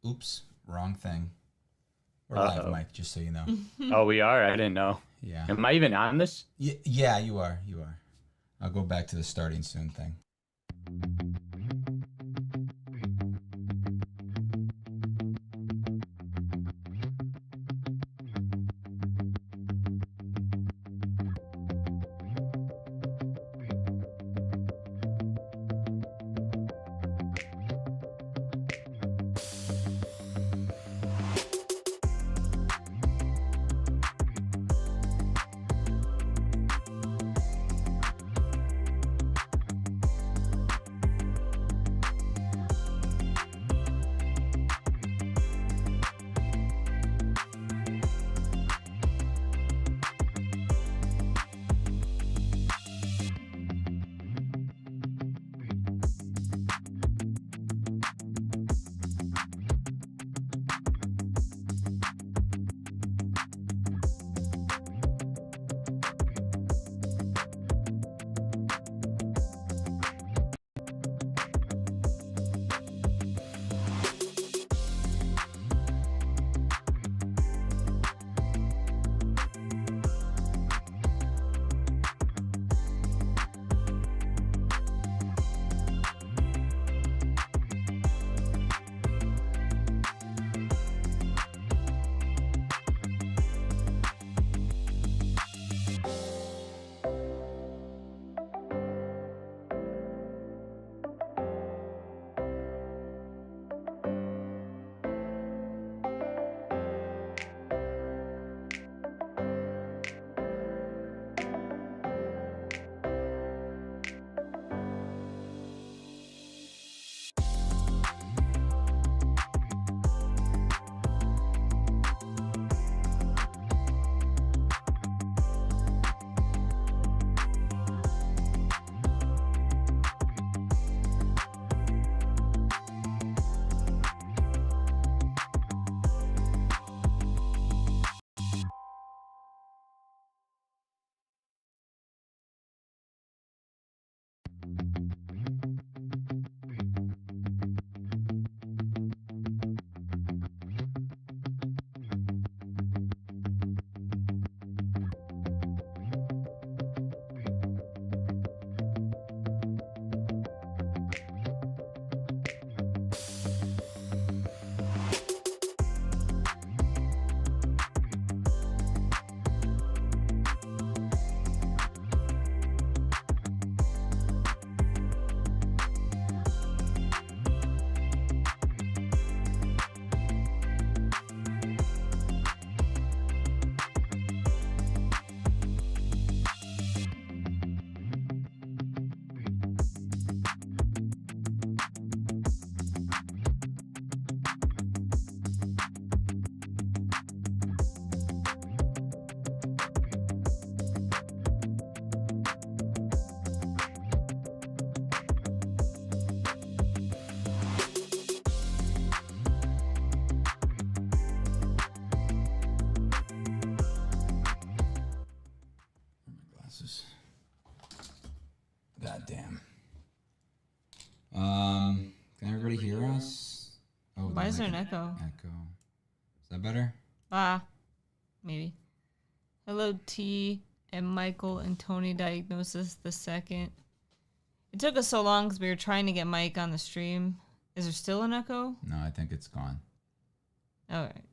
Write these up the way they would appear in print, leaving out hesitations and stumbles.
Oops, wrong thing. We're live, Mike, just so you know. Oh, we are? I didn't know. Yeah. Am I even on this? Yeah, you are. You are. I'll go back to the starting soon thing. God damn. Can everybody hear us? Oh, why is there an echo? Echo. Is that better? Maybe. Hello, T and Michael and Tony Diagnosis the second. It took us so long because we were trying to get Mike on the stream. Is there still an echo? No, I think it's gone. All right.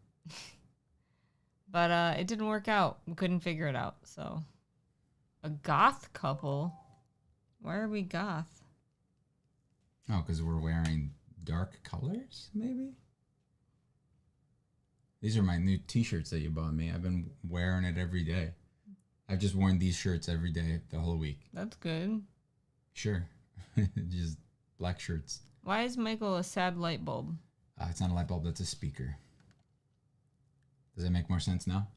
But it didn't work out. We couldn't figure it out. So, a goth couple. Why are we goth? Oh, because we're wearing dark colors, maybe? These are my new t-shirts that you bought me. I've been wearing it every day. I've just worn these shirts every day the whole week. That's good. Sure. Just black shirts. Why is Michael a sad light bulb? It's not a light bulb, that's a speaker. Does that make more sense now?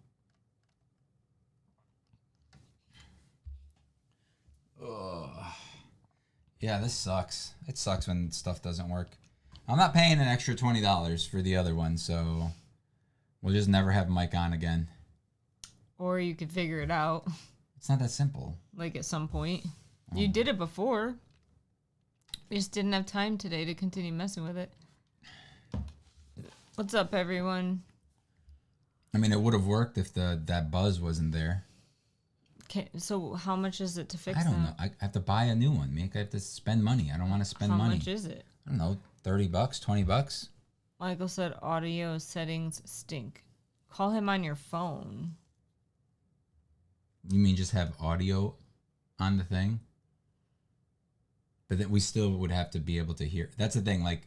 Ugh. Yeah, this sucks. It sucks when stuff doesn't work. I'm not paying an extra $20 for the other one, so we'll just never have Mike on again. Or you could figure it out. It's not that simple. Like at some point. You did it before. We just didn't have time today to continue messing with it. What's up, everyone? I mean, it would have worked if that buzz wasn't there. Okay, so how much is it to fix I don't that? know. I have to buy a new one. I have to spend money. I don't want to spend money. How much is it? I don't know, $30, $20. Michael said audio settings stink. Call him on your phone. You mean just have audio on the thing? But then we still would have to be able to hear. That's the thing. Like,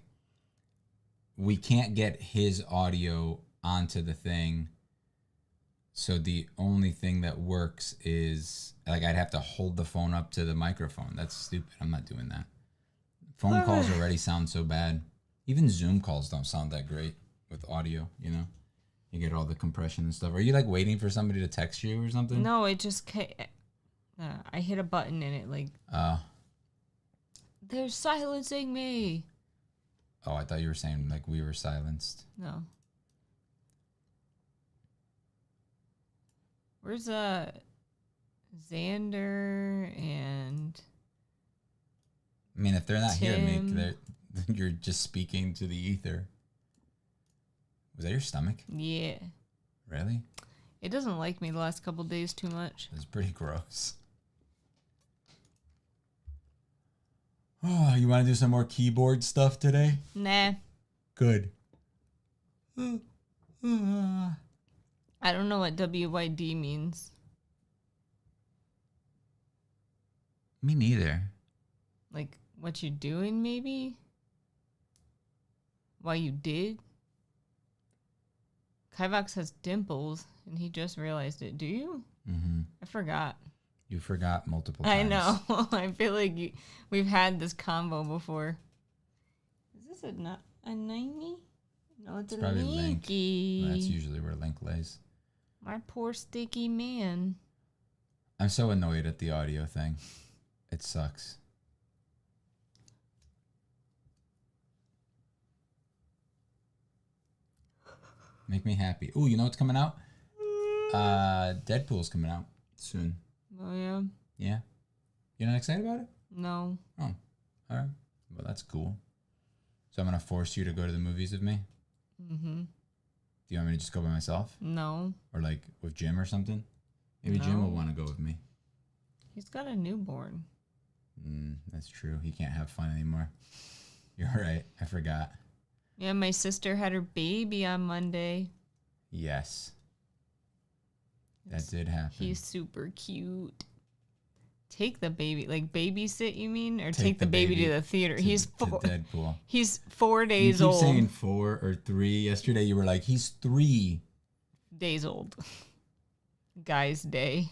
we can't get his audio onto the thing. So the only thing that works is, like, I'd have to hold the phone up to the microphone. That's stupid. I'm not doing that. Phone calls already sound so bad. Even Zoom calls don't sound that great with audio, you know? You get all the compression and stuff. Are you, like, waiting for somebody to text you or something? No, it just... I hit a button and it, like... They're silencing me. Oh, I thought you were saying, like, we were silenced. No. Where's Xander and... I mean, if they're not here, Tim. you're just speaking to the ether. Was that your stomach? Yeah. Really? It doesn't like me the last couple days too much. It's pretty gross. Oh, you want to do some more keyboard stuff today? Nah. Good. I don't know what WYD means. Me neither. Like, what you doing, maybe? Why you did? Kivox has dimples, and he just realized it. Do you? Mm-hmm. I forgot. You forgot multiple I times. know. I feel like we've had this combo before. Is this a 90? No, it's a probably Link. Linky. That's usually where Link lays. My poor sticky man. I'm so annoyed at the audio thing. It sucks. Make me happy. Ooh, you know what's coming out? Deadpool's coming out soon. Oh, yeah? Yeah? You're not excited about it? No. Oh, all right. Well, that's cool. So I'm going to force you to go to the movies with me? Mm-hmm. Do you want me to just go by myself? No. Or like with Jim or something? Maybe Jim will want to go with me. He's got a newborn. That's true. He can't have fun anymore. You're right. I forgot. Yeah, my sister had her baby on Monday. Yes. That did happen. He's super cute. Take the baby, like babysit, you mean? Or take the baby to the theater? He's to Deadpool. He's 4 days you keep old. saying 4 or 3. Yesterday you were like, he's 3 days old. Guy's day.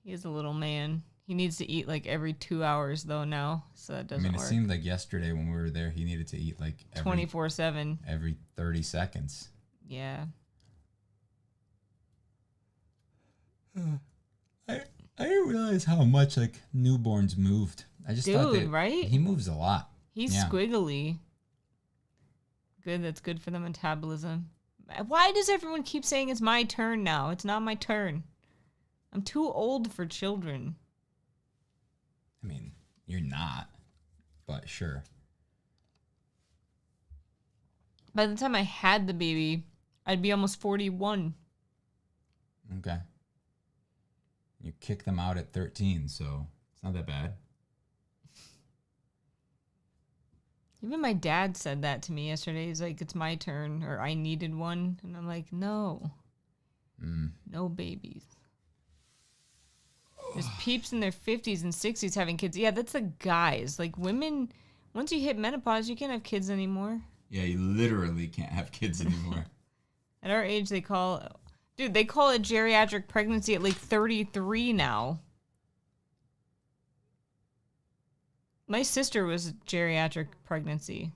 He is a little man. He needs to eat like every 2 hours though now, so that doesn't work. It seemed like yesterday when we were there, he needed to eat like 24/7. Every 30 seconds. Yeah. I didn't realize how much like newborns moved. I just thought that right? He moves a lot. He's squiggly. Good, that's good for the metabolism. Why does everyone keep saying it's my turn now? It's not my turn. I'm too old for children. I mean, you're not, but sure. By the time I had the baby, I'd be almost 41. Okay. You kick them out at 13, so it's not that bad. Even my dad said that to me yesterday. He's like, it's my turn, or I needed one. And I'm like, no. No babies. There's peeps in their 50s and 60s having kids. Yeah, that's the guys. Like, women, once you hit menopause, you can't have kids anymore. Yeah, you literally can't have kids anymore. At our age, they call it geriatric pregnancy at like 33 now. My sister was geriatric pregnancy.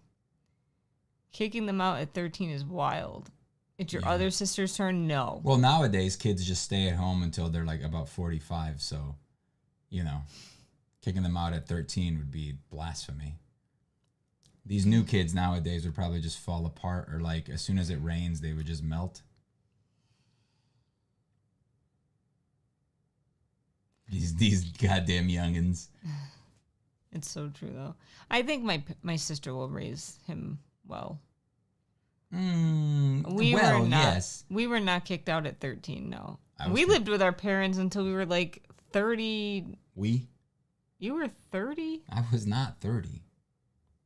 Kicking them out at 13 is wild. It's your other sister's turn? No. Well, nowadays, kids just stay at home until they're like about 45. So, you know, kicking them out at 13 would be blasphemy. These new kids nowadays would probably just fall apart, or like as soon as it rains, they would just melt. These goddamn youngins. It's so true, though. I think my sister will raise him well. We well, were not. yes. We were not kicked out at 13. No, I was we kicked- lived with our parents until we were like 30. We? You were 30? I was not 30.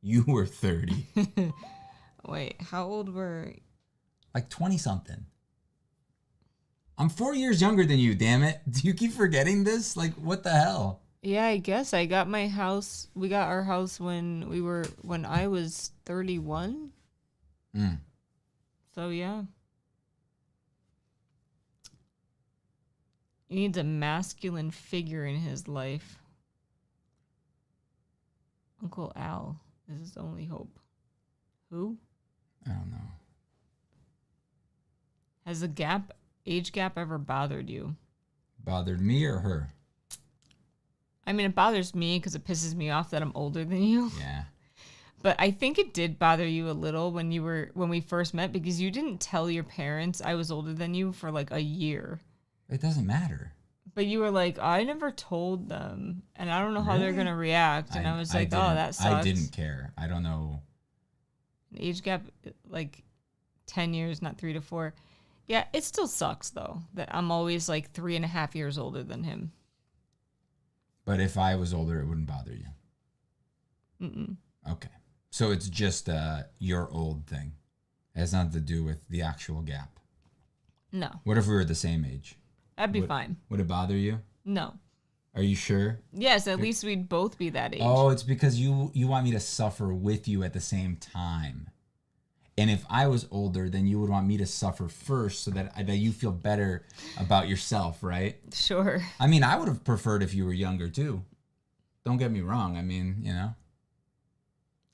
You were 30. Wait, how old were? Like 20 something. I'm 4 years younger than you, damn it. Do you keep forgetting this? Like, what the hell? Yeah, I guess I got my house. We got our house when I was 31. So yeah. He needs a masculine figure in his life. Uncle Al is his only hope. Who? I don't know. Has the age gap ever bothered you? Bothered me or her? I mean, it bothers me because it pisses me off that I'm older than you. Yeah. But I think it did bother you a little when we first met because you didn't tell your parents I was older than you for like a year. It doesn't matter. But you were like, I never told them, and I don't know how they're Really? gonna react. And I was like, oh, that sucks. I didn't care. I don't know. An age gap, like 10 years, not 3 to 4. Yeah, it still sucks though that I'm always like 3.5 years older than him. But if I was older, it wouldn't bother you. Okay. So it's just your old thing. It has nothing to do with the actual gap. No, What if we were the same age? that'd be fine. Would it bother you? No. Are you sure? Yes, at least we'd both be that age. Oh, it's because you want me to suffer with you at the same time. And if I was older, then you would want me to suffer first so that you feel better about yourself, right? Sure. I mean, I would have preferred if you were younger too. Don't get me wrong. I mean, you know.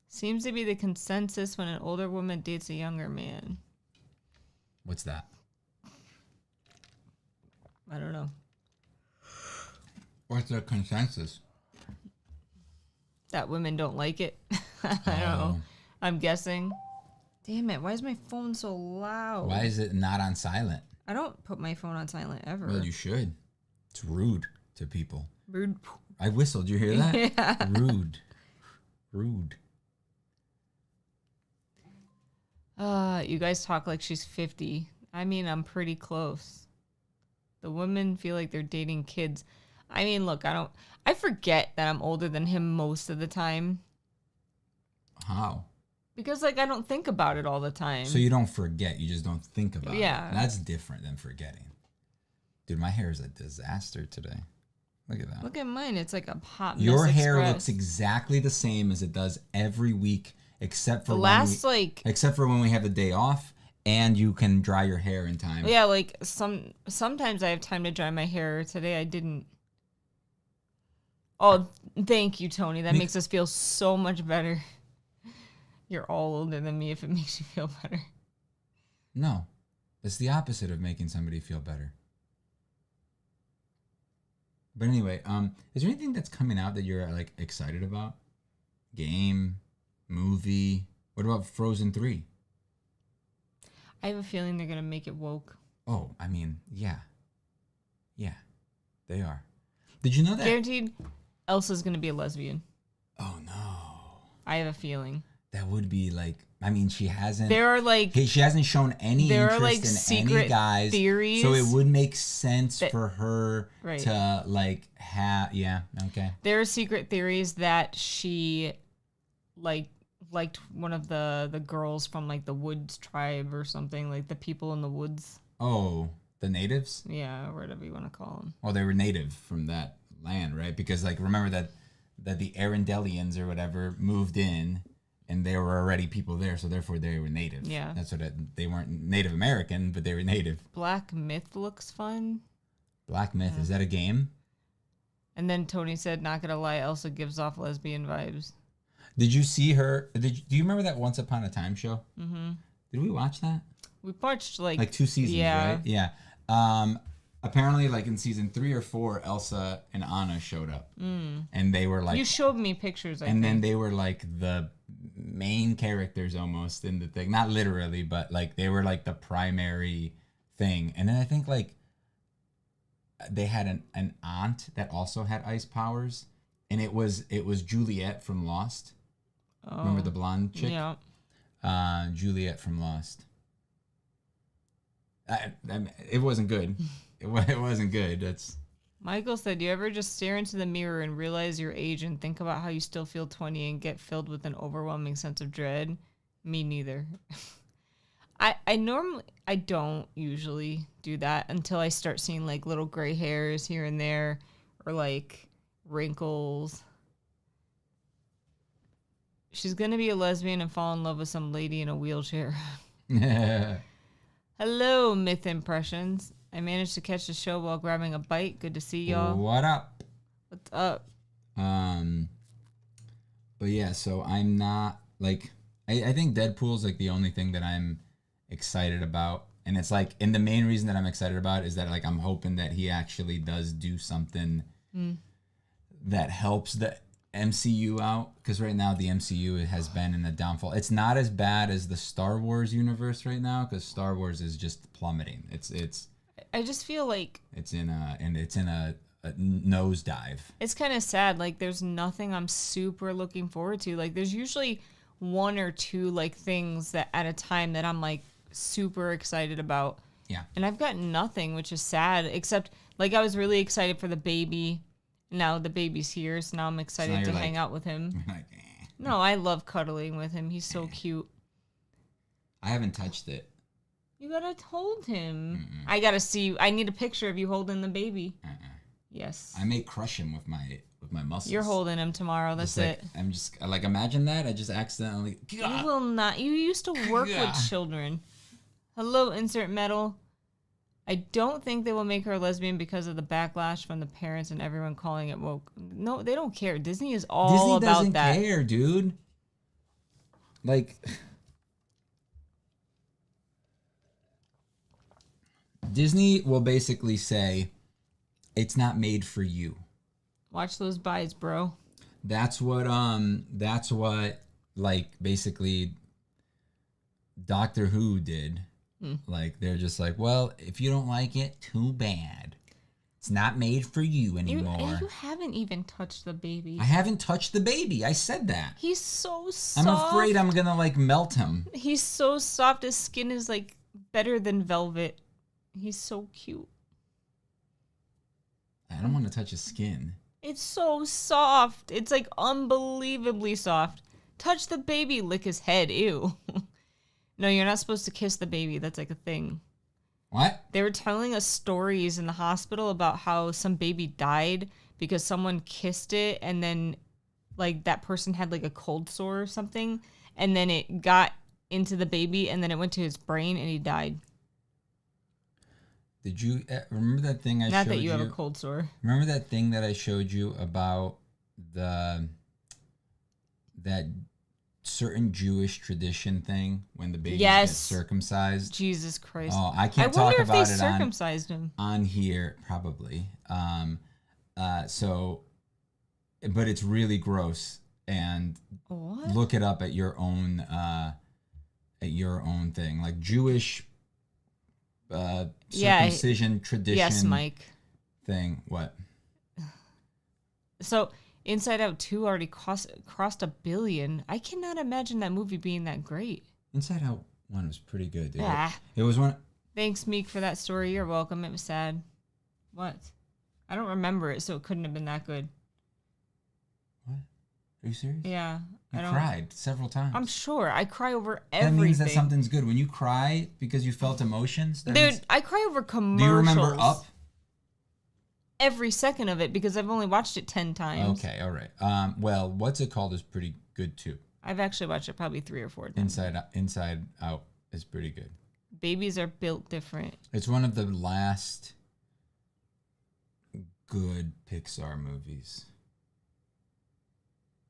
Seems to be the consensus when an older woman dates a younger man. What's that? I don't know. What's the consensus? That women don't like it. I don't know. I'm guessing. Damn it. Why is my phone so loud? Why is it not on silent? I don't put my phone on silent ever. Well, you should. It's rude to people. Rude. I whistled. You hear that? Yeah. Rude. Rude. You guys talk like she's 50. I mean, I'm pretty close. The women feel like they're dating kids. I mean, look, I forget that I'm older than him most of the time. How? Because, like, I don't think about it all the time. So you don't forget. You just don't think about it. Yeah. That's different than forgetting. Dude, my hair is a disaster today. Look at that. Look at mine. It's like a hot mess Your hair express. looks exactly the same as it does every week, except for except for when we have the day off and you can dry your hair in time. Yeah, like sometimes I have time to dry my hair. Today I didn't. Oh, thank you, Tony. That makes us feel so much better. You're all older than me if it makes you feel better. No. It's the opposite of making somebody feel better. But anyway, is there anything that's coming out that you're like excited about? Game, movie? What about Frozen 3? I have a feeling they're gonna make it woke. Oh, I mean, yeah. Yeah, they are. Did you know that? Guaranteed, Elsa's gonna be a lesbian. Oh no. I have a feeling. That would be like, I mean, she hasn't. There are like she hasn't shown any there are interest like in secret any guys. theories. So it would make sense for her Right. to like have. Yeah. Okay. There are secret theories that she liked one of the girls from like the Woods tribe or something, like the people in the woods. Oh, the natives. Yeah, or whatever you want to call them. Well, they were native from that land, right? Because like remember that the Arendellians or whatever moved in. And there were already people there, so therefore they were native. Yeah. That's what they weren't Native American, but they were native. Black Myth looks fun. Black Myth, is that a game? And then Tony said, not gonna lie, Elsa gives off lesbian vibes. Did you see her? Do you remember that Once Upon a Time show? Mm-hmm. Did we watch that? We watched like 2 seasons, yeah. right? Yeah. Apparently, like in season 3 or 4, Elsa and Anna showed up, and they were like. You showed me pictures. I think. Then they were like the main characters almost in the thing, not literally, but like they were like the primary thing. And then I think like they had an aunt that also had ice powers, and it was Juliet from Lost. Oh, remember the blonde chick? Yeah. Juliet from Lost. It wasn't good. It wasn't good. That's. Michael said, "Do you ever just stare into the mirror and realize your age and think about how you still feel 20 and get filled with an overwhelming sense of dread?" Me neither. I don't usually do that until I start seeing like little gray hairs here and there or like wrinkles. She's gonna be a lesbian and fall in love with some lady in a wheelchair. Hello, Myth Impressions. I managed to catch the show while grabbing a bite. Good to see y'all. What up? What's up? But yeah, so I'm not like I think Deadpool's like the only thing that I'm excited about, and it's like, and the main reason that I'm excited about is that like I'm hoping that he actually does do something that helps the MCU out, because right now the MCU has been in a downfall. It's not as bad as the Star Wars universe right now, because Star Wars is just plummeting. It's I just feel like it's in a nosedive. it's kind of sad. Like there's nothing I'm super looking forward to. Like there's usually one or two like things that at a time that I'm like super excited about. Yeah. And I've got nothing, which is sad, except like I was really excited for the baby. Now the baby's here, so now I'm excited to hang out with him. Like, No, I love cuddling with him. He's so cute. I haven't touched it. You gotta hold him. I gotta see. I need a picture of you holding the baby. Yes. I may crush him with my muscles. You're holding him tomorrow. That's just like, it. I'm just like, imagine that. I just accidentally. You will not. You used to work with children. Hello, insert metal. I don't think they will make her a lesbian because of the backlash from the parents and everyone calling it woke. No, they don't care. Disney is all about that. Disney doesn't care, dude. Like, Disney will basically say, it's not made for you. Watch those buys, bro. That's what like basically Doctor Who did. Like they're just like, well, if you don't like it, too bad. It's not made for you anymore. You haven't even touched the baby. I haven't touched the baby. I said that. He's so soft. I'm afraid I'm gonna like melt him. He's so soft. His skin is like better than velvet. He's so cute. I don't want to touch his skin. It's so soft. It's like unbelievably soft. Touch the baby, lick his head. Ew. No, you're not supposed to kiss the baby. That's like a thing. What? They were telling us stories in the hospital about how some baby died because someone kissed it and then like that person had like a cold sore or something and then it got into the baby and then it went to his brain and he died. Did you remember that thing I showed you? Not that you have a cold sore. Remember that thing that I showed you about that certain Jewish tradition thing when the baby gets circumcised? Jesus Christ. Oh, I can't talk about it. I wonder if they circumcised him on here, probably. So, but it's really gross. And what? Look it up at your own thing, like Jewish circumcision tradition. Yes, Mike. Thing. What? So Inside Out 2 already crossed $1 billion. I cannot imagine that movie being that great. Inside Out 1 was pretty good, dude. Ah. It was one. Thanks, Meek, for that story. You're welcome. It was sad. What? I don't remember it, so it couldn't have been that good. What? Are you serious? Yeah. I cried several times. I'm sure. I cry over everything. That means that something's good. When you cry because you felt emotions, dude, I cry over commercials. Do you remember Up? Every second of it because I've only watched it 10 times. Okay, all right. Well, What's It Called is pretty good too. I've actually watched it probably 3 or 4 times. Inside Out is pretty good. Babies are built different. It's one of the last good Pixar movies.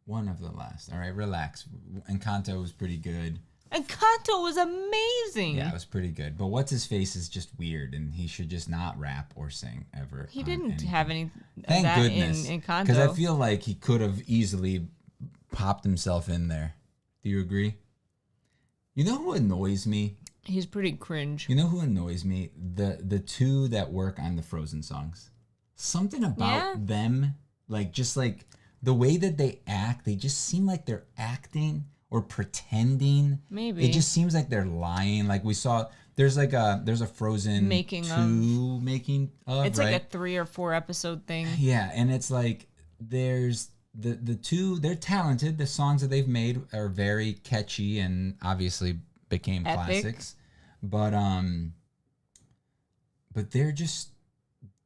One of the last. All right, relax. Encanto was pretty good. Encanto was amazing. Yeah, it was pretty good. But what's his face is just weird, and he should just not rap or sing ever. He didn't have any. Thank goodness. In Encanto, because I feel like he could have easily popped himself in there. Do you agree? You know who annoys me? He's pretty cringe. You know who annoys me? The two that work on the Frozen songs. Something about them, like just like the way that they act, they just seem like they're acting. or pretending. Maybe. It just seems like they're lying. Like we saw, there's a Frozen Making 2 making of, It's right? like a 3 or 4 episode thing. Yeah, and it's like there's the two. They're talented. The songs that they've made are very catchy and obviously became Epic. classics. But they're just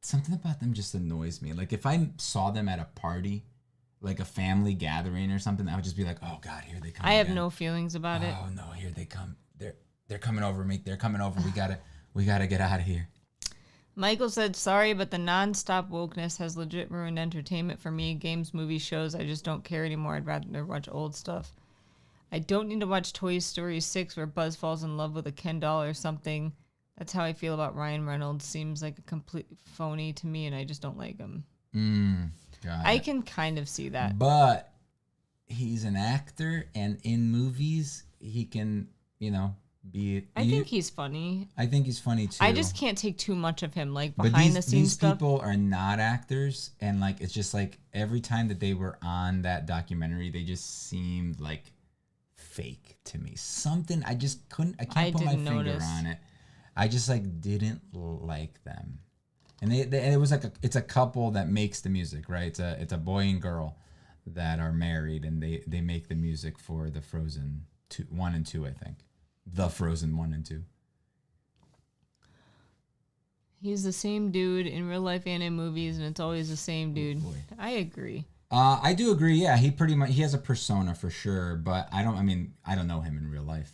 something about them just annoys me. Like if I saw them at a party, like a family gathering or something, I would just be like, "Oh God, here they come!" I have again. no feelings about it. Oh no, here they come. They're coming over me. They're coming over. We gotta get out of here. Michael said, sorry, but the non-stop wokeness has legit ruined entertainment for me. Games, movies, shows, I just don't care anymore. I'd rather watch old stuff. I don't need to watch Toy Story 6 where Buzz falls in love with a Ken doll or something. That's how I feel about Ryan Reynolds. Seems like a complete phony to me, and I just don't like him. I can kind of see that. But he's an actor, and in movies, he can, be... I think he's funny. I think he's funny, too. I just can't take too much of him, like, But behind the scenes these stuff. people are not actors, and, like, it's just, like, every time that they were on that documentary, they just seemed, like, fake to me. Something, I can't put my finger on it. I just, like, didn't like them. And it was, like, it's a couple that makes the music, right? It's a boy and girl that are married, and they make the music for the Frozen 1 and 2, I think. The Frozen 1 and 2. He's the same dude in real life and in movies, and it's always the same dude. Oh, boy. I agree. I do agree. Yeah, he has a persona for sure, but I don't know him in real life.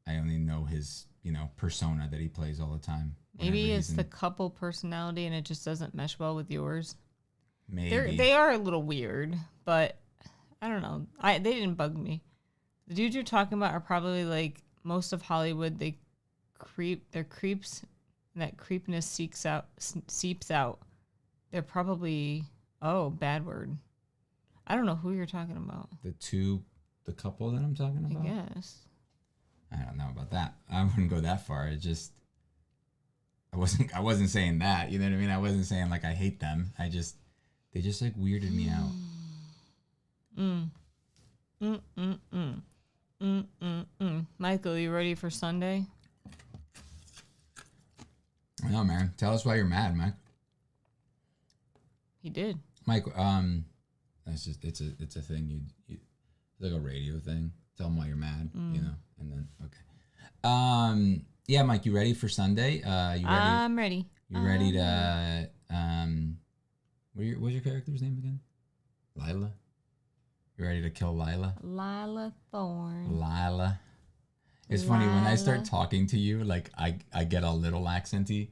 I only know his, persona that he plays all the time. Maybe it's the couple personality and it just doesn't mesh well with yours. Maybe. They are a little weird, but I don't know. They didn't bug me. The dudes you're talking about are probably like most of Hollywood. They're creeps, and that creepiness seeps out. They're probably, bad word. I don't know who you're talking about. The couple that I'm talking about? I guess. I don't know about that. I wouldn't go that far. I wasn't saying that. You know what I mean? I wasn't saying like I hate them. They just like weirded me out. Michael, you ready for Sunday? I know, man. Tell us why you're mad, Mike. He did. Mike, that's just it's a thing you it's like a radio thing. Tell them why you're mad, and then okay. Yeah, Mike, you ready for Sunday? You ready? I'm ready. You ready to what's your character's name again? Lila? You ready to kill Lila? Lila Thorne. Lila. It's funny when I start talking to you, like I get a little accenty.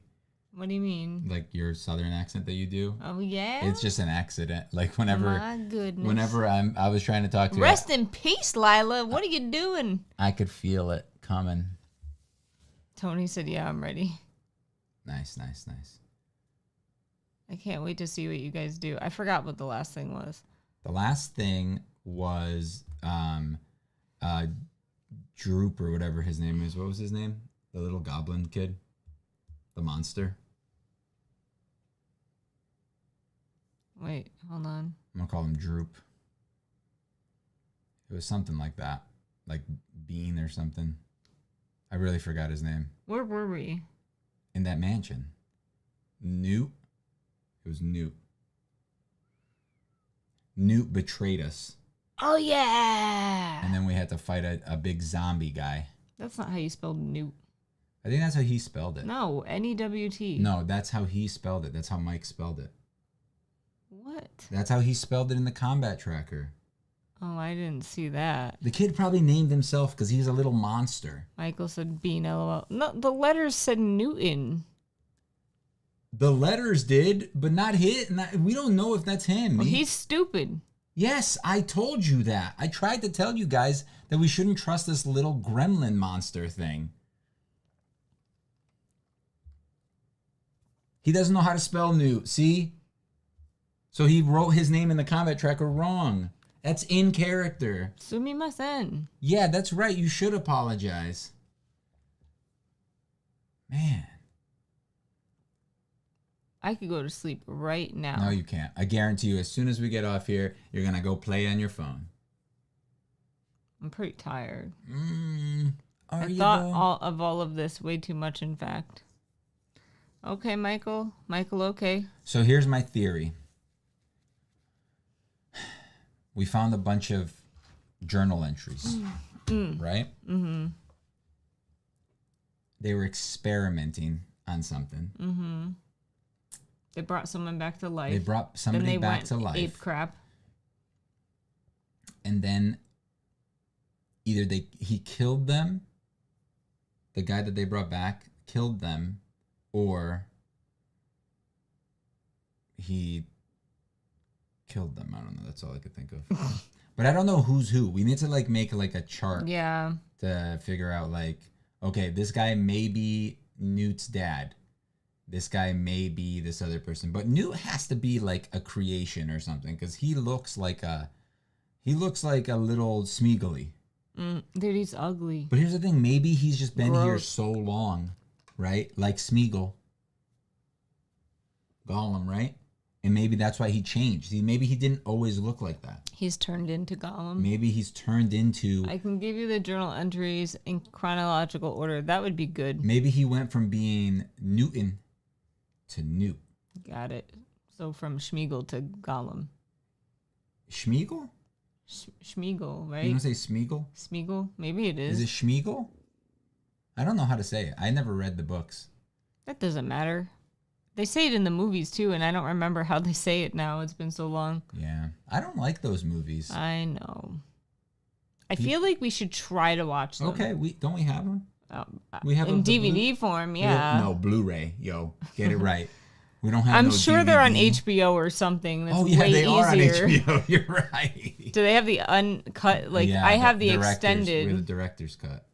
What do you mean? Like your southern accent that you do. Oh yeah. It's just an accident. Like whenever My goodness. whenever I was trying to talk to you. Rest in peace, Lila. What are you doing? I could feel it coming. Tony said, "Yeah, I'm ready." Nice. I can't wait to see what you guys do. I forgot what the last thing was. The last thing was Droop or whatever his name is. What was his name? The little goblin kid? The monster? Wait, hold on. I'm going to call him Droop. It was something like that. Like Bean or something. I really forgot his name. Where were we? In that mansion. Newt? It was Newt. Newt betrayed us. Oh, yeah. And then we had to fight a big zombie guy. That's not how you spelled Newt. I think that's how he spelled it. No, N-E-W-T. No, that's how he spelled it. That's how Mike spelled it. What? That's how he spelled it in the combat tracker. Oh, I didn't see that. The kid probably named himself because he's a little monster. Michael said Bean, LOL. No, the letters said Newton. The letters did, but not hit. We don't know if that's him. Well, he's stupid. Yes, I told you that. I tried to tell you guys that we shouldn't trust this little gremlin monster thing. He doesn't know how to spell Newt, see? So he wrote his name in the combat tracker wrong. That's in character. Sumimasen. Yeah, that's right. You should apologize. Man. I could go to sleep right now. No, you can't. I guarantee you, as soon as we get off here, you're going to go play on your phone. I'm pretty tired. Are I you thought though? all of this way too much, in fact. Okay, Michael. Michael, okay. So here's my theory. We found a bunch of journal entries, right? Mm-hmm. They were experimenting on something. Mm-hmm. They brought someone back to life. They brought somebody back to life. Ape crap. And then either he killed them, the guy that they brought back killed them, or he killed them. I don't know. That's all I could think of. But I don't know who's who. We need to like make like a chart. Yeah. To figure out like, okay, this guy may be Newt's dad. This guy may be this other person. But Newt has to be like a creation or something because he looks like a little Smeagol-y. Dude, he's ugly. But here's the thing. Maybe he's just been here Gross. so long, right? Like Smeagol. Gollum, right? And maybe that's why he changed. Maybe he didn't always look like that. He's turned into Gollum. Maybe he's turned into... I can give you the journal entries in chronological order. That would be good. Maybe he went from being Newton to Newt. Got it. So from Schmeagol to Gollum. Schmeagol? Schmeagol, right? You don't say Smeagol? Smeagol? Maybe it is. Is it Schmeagol? I don't know how to say it. I never read the books. That doesn't matter. They say it in the movies too, and I don't remember how they say it now. It's been so long. Yeah. I don't like those movies. I know. I feel like we should try to watch them. Okay, don't we have them? We have in the DVD form, yeah. No, Blu-ray. Yo, get it right. We don't have I'm no sure DVD. they're on HBO or something. That's yeah, way they easier. are on HBO. You're right. Do they have the uncut? Like Yeah, I have the director's- extended. We're the director's cut.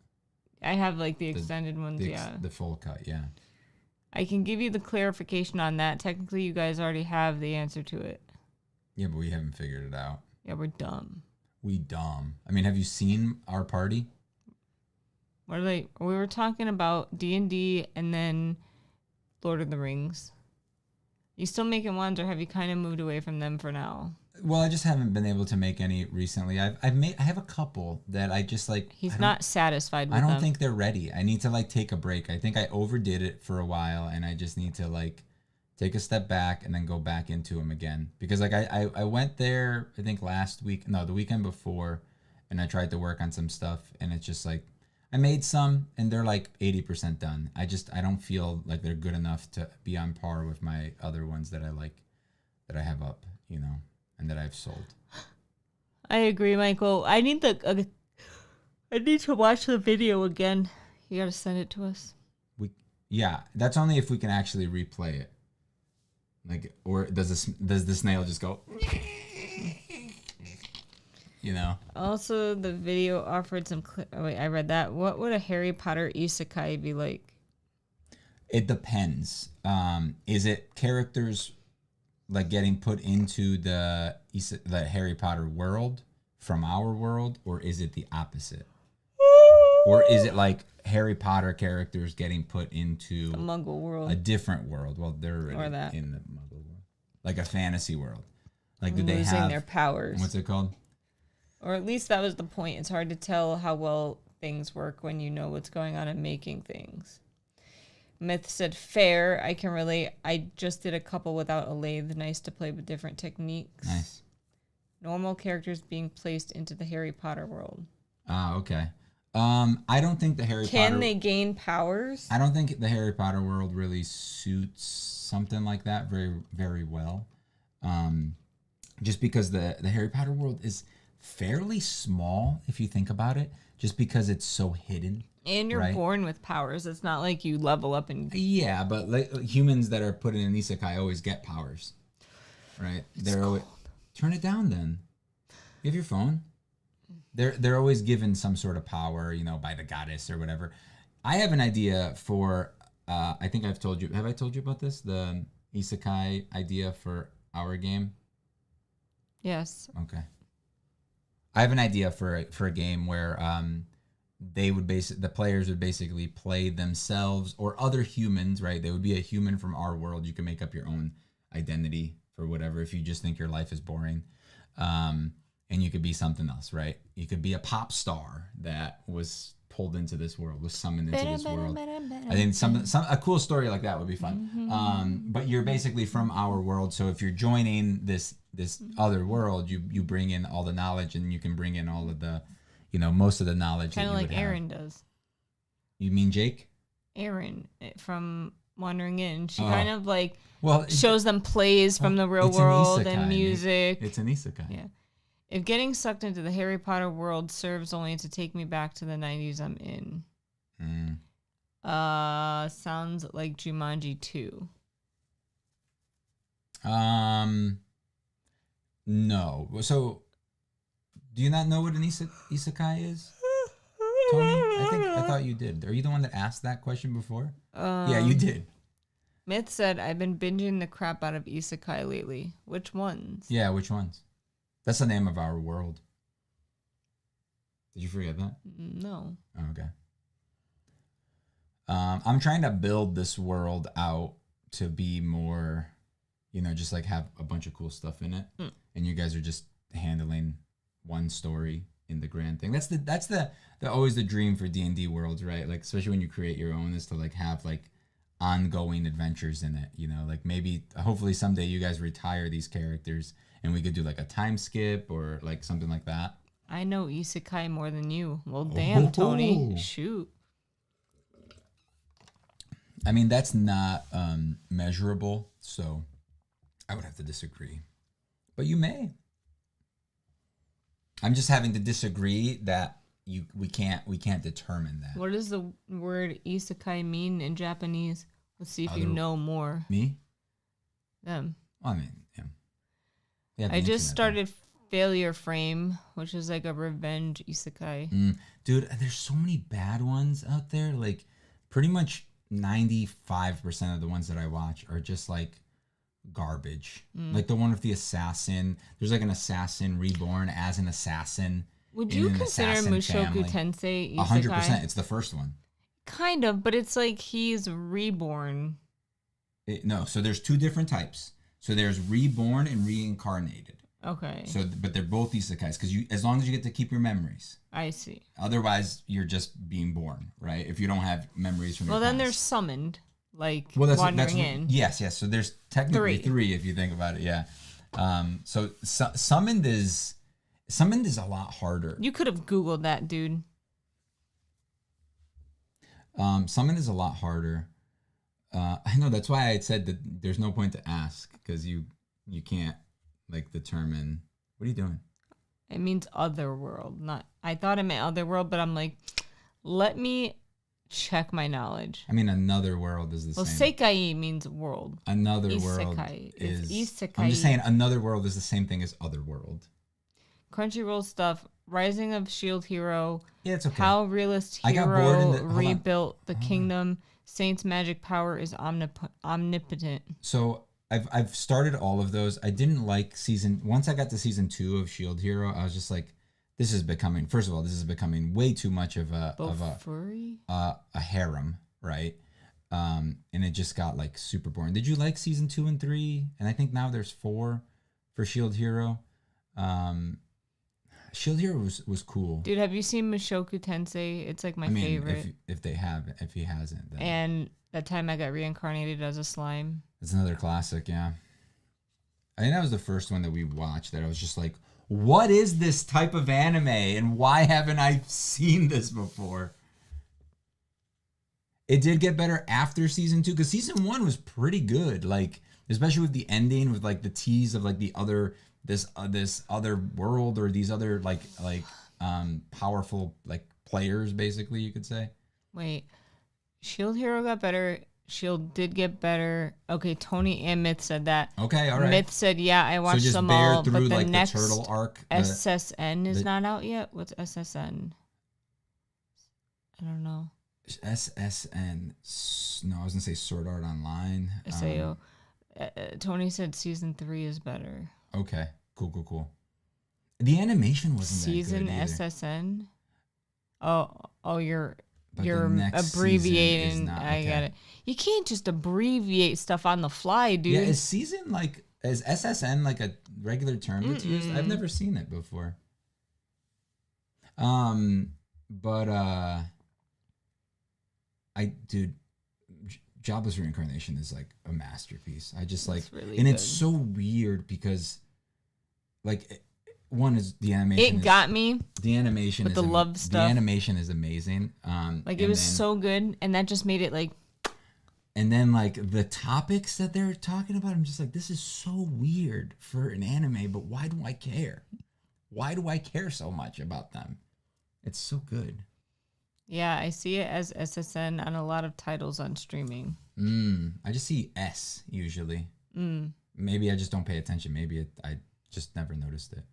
I have like the extended ones. Yeah. The full cut, yeah. I can give you the clarification on that. Technically, you guys already have the answer to it. Yeah, but we haven't figured it out. Yeah, we're dumb. We dumb. I mean, have you seen our party? What are they? We were talking about D&D and then Lord of the Rings. You still making ones, or have you kind of moved away from them for now? Well, I just haven't been able to make any recently. I have a couple that I just like. He's not satisfied with I don't them. think they're ready. I need to like take a break. I think I overdid it for a while, and I just need to like take a step back and then go back into them again. Because like I went there, I think the weekend before, and I tried to work on some stuff, and it's just like I made some, and they're like 80% done. I don't feel like they're good enough to be on par with my other ones that I like, that I have up, you know, and that I've sold. I agree, Michael. I need to watch the video again. You gotta send it to us. Yeah, that's only if we can actually replay it. Like, or does the snail just go? You know. Also, the video offered some. Oh wait, I read that. What would a Harry Potter isekai be like? It depends. Is it characters like getting put into the Harry Potter world from our world, or is it the opposite? Or is it like Harry Potter characters getting put into a Muggle world, a different world? Well, they're already in the Muggle world, like a fantasy world. Like, do they have their powers? What's it called? Or at least that was the point. It's hard to tell how well things work when you know what's going on in making things. Myth said, fair. I can relate. I just did a couple without a lathe. Nice to play with different techniques. Nice. Normal characters being placed into the Harry Potter world. Okay. I don't think the Harry Potter... Can they gain powers? I don't think the Harry Potter world really suits something like that very, very well. Just because the Harry Potter world is fairly small, if you think about it, just because it's so hidden. And you're born with powers. It's not like you level up and... Yeah, but like, humans that are put in an isekai always get powers, right? They're always... Turn it down then. You have your phone. They're always given some sort of power, you know, by the goddess or whatever. I have an idea for... I think I've told you... Have I told you about this? The isekai idea for our game? Yes. Okay. I have an idea for a game where they would the players would basically play themselves or other humans, right? They would be a human from our world. You can make up your own identity for whatever if you just think your life is boring. and you could be something else, right? You could be a pop star that was pulled into this world, was summoned into this world. I think a cool story like that would be fun. But you're basically from our world, so if you're joining this other world, you bring in all the knowledge, and you can bring in all of the, most of the knowledge. Kind of like Aaron does. You mean Jake? Aaron from Wandering In. She kind of like well shows them plays from the real world and music. It's an isekai. Yeah. If getting sucked into the Harry Potter world serves only to take me back to the 90s I'm in. Sounds like Jumanji 2. No. So, do you not know what an isekai is, Tony? I thought you did. Are you the one that asked that question before? Yeah, you did. Myth said, I've been binging the crap out of isekai lately. Which ones? Yeah, which ones? That's the name of our world. Did you forget that? No. Oh, okay. I'm trying to build this world out to be more, just like have a bunch of cool stuff in it. And you guys are just handling one story in the grand thing. That's the always the dream for D&D worlds, right? Like, especially when you create your own, is to like have like ongoing adventures in it. Like maybe hopefully someday you guys retire these characters and we could do like a time skip or like something like that. I know isekai more than you. Well, damn, Tony. Shoot. I mean, that's not measurable, so I would have to disagree. But you may. I'm just having to disagree that we can't determine that. What does the word isekai mean in Japanese? Let's see if you know more. Me? Them. I mean, yeah. I just started Failure Frame, which is like a revenge isekai. Dude, there's so many bad ones out there. Like, pretty much 95% of the ones that I watch are just like garbage. Like the one with the assassin. There's like an assassin reborn as an assassin. Would you consider Mushoku Tensei isekai? 100%. It's the first one. Kind of, but it's like he's reborn. No, so there's two different types. So there's reborn and reincarnated. Okay. So, but they're both isekais because as long as you get to keep your memories. I see. Otherwise, you're just being born, right? If you don't have memories from your past. Then there's summoned, like Wandering In. Yes. So there's technically three if you think about it. Yeah. So summoned is a lot harder. You could have Googled that, dude. Summoned is a lot harder. I know, that's why I said that there's no point to ask because you can't like determine. What are you doing? It means otherworld, not. I thought it meant otherworld, but I'm like, let me check my knowledge. I mean, another world is the same. Well, Sekai means world. Another world is isekai. I'm just saying, another world is the same thing as otherworld. Crunchyroll stuff. Rising of Shield Hero. Yeah, it's okay. How Realist Hero rebuilt the kingdom. Saint's magic power is omnipotent. So I've started all of those. I didn't like once I got to season 2 of Shield Hero, I was just like, this is becoming way too much of a harem, right? And it just got like super boring. Did you like season 2 and 3? And I think now there's 4 for Shield Hero. Shield Hero was cool. Dude, have you seen Mushoku Tensei? It's like my favorite. If he hasn't. Then. And that time I got reincarnated as a slime. It's another classic, yeah. I think that was the first one that we watched that I was just like, what is this type of anime and why haven't I seen this before? It did get better after season 2 because season 1 was pretty good, like especially with the ending, with like the tease of like this other world or these other like powerful like players, basically, you could say. Wait, Shield Hero got better. Shield did get better. Okay, Tony and Myth said that. Okay, all right. Myth said, yeah, I watched them all, but the like next the turtle arc, SSN is not out yet. What's SSN? I don't know. SSN. No, I was gonna say Sword Art Online. SAO. Tony said season 3 is better. Okay, cool. The animation wasn't season that good either. SSN. Oh, you're abbreviating. I get it. You can't just abbreviate stuff on the fly, dude. Yeah, is season like Is SSN like a regular term that's used? I've never seen it before. But dude, Jobless Reincarnation is like a masterpiece. I just like, really and good. it's so weird because, like, one is the animation. It got me. The animation with is the love stuff. The animation is amazing. Like it was so good, and that just made it like. And then like the topics that they're talking about, I'm just like, this is so weird for an anime, but why do I care? Why do I care so much about them? It's so good. Yeah, I see it as SSN on a lot of titles on streaming. I just see S usually. Maybe I just don't pay attention. Maybe I just never noticed it.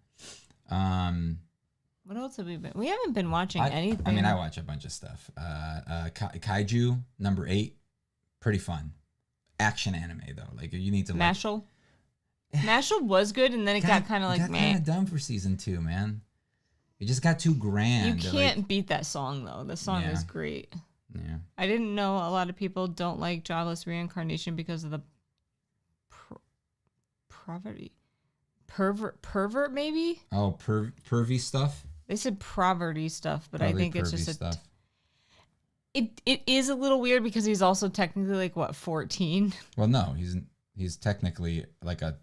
What else have we been? We haven't been watching anything. I mean, I watch a bunch of stuff. Kaiju #8, pretty fun. Action anime though. Like you need to. Mashal. Mashal was good, and then it got kind of like meh. Kind of dumb for season 2, man. It just got too grand. You can't beat that song though. The song is great. Yeah. I didn't know a lot of people don't like Jobless Reincarnation because of the poverty. Pervert maybe? Oh, pervy stuff? They said poverty stuff, but Probably I think it's just stuff. It is a little weird because he's also technically like what, 14? Well, no, he's technically like a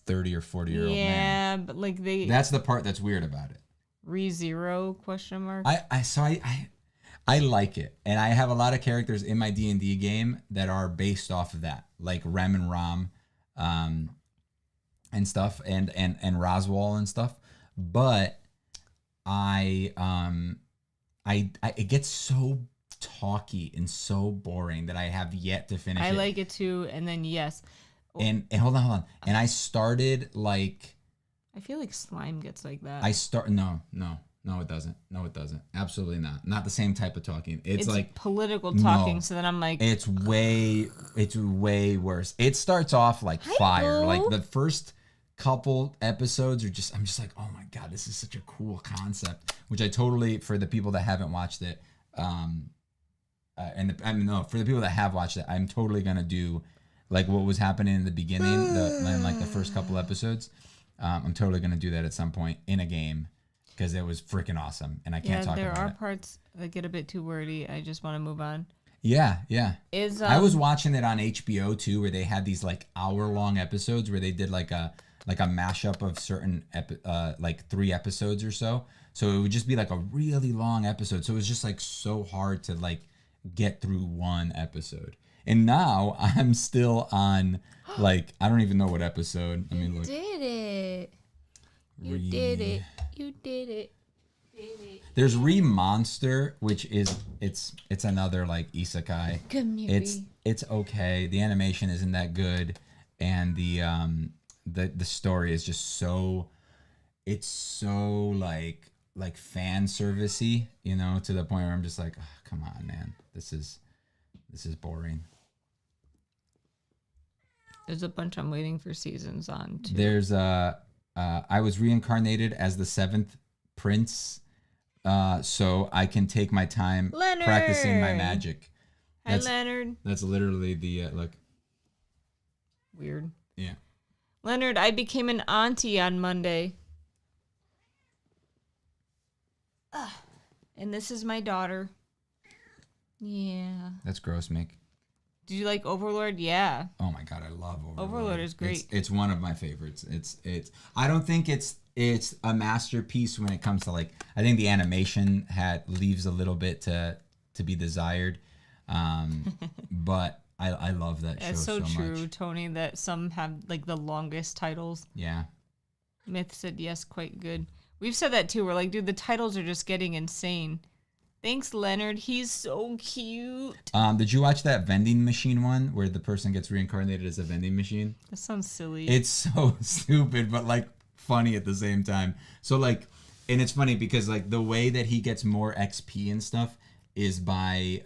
30 or 40-year-old man. Yeah, but like that's the part that's weird about it. ReZero question mark. I like it, and I have a lot of characters in my D&D game that are based off of that, like Rem and Ram, and stuff, and Roswell and stuff. But it gets so talky and so boring that I have yet to finish it. I like it too, and then yes. And hold on. And I started like. I feel like slime gets like that. No, it doesn't. No, it doesn't. Absolutely not. Not the same type of talking. It's like political talking. So then I'm like, it's way worse. It starts off like fire. Boo. Like the first couple episodes are I'm just like, oh my God, this is such a cool concept. Which I totally, for the people that haven't watched it, for the people that have watched it, I'm totally gonna do like what was happening in the beginning, the first couple episodes. I'm totally gonna do that at some point in a game. Because it was freaking awesome, and I can't talk about it. There are parts that get a bit too wordy. I just want to move on. Yeah. I was watching it on HBO too, where they had these like hour-long episodes where they did like a mashup of certain like 3 episodes or so. So it would just be like a really long episode. So it was just like so hard to like get through one episode. And now I'm still on like I don't even know what episode. Let me look. You did it. You did it. There's Monster, which is it's another like isekai. It's okay. The animation isn't that good, and the story is just so like fan servicey, you know, to the point where I'm just like, oh, come on, man, this is boring. There's a bunch I'm waiting for seasons on too. There's I was reincarnated as the 7th prince, so I can take my time practicing my magic. Hi, Leonard. That's literally the look. Weird. Yeah. Leonard, I became an auntie on Monday. And this is my daughter. Yeah. That's gross, Mick. Did you like Overlord? Yeah. Oh my God, I love Overlord. Overlord is great. It's one of my favorites. It's I don't think it's a masterpiece when it comes to like I think the animation leaves a little bit to be desired. But I love that show so much. It's so true, Tony, that some have like the longest titles. Yeah. Myth said yes, quite good. We've said that too. We're like, dude, the titles are just getting insane. Thanks, Leonard. He's so cute. Did you watch that vending machine one where the person gets reincarnated as a vending machine? That sounds silly. It's so stupid, but like funny at the same time. So like, and it's funny because like the way that he gets more XP and stuff is by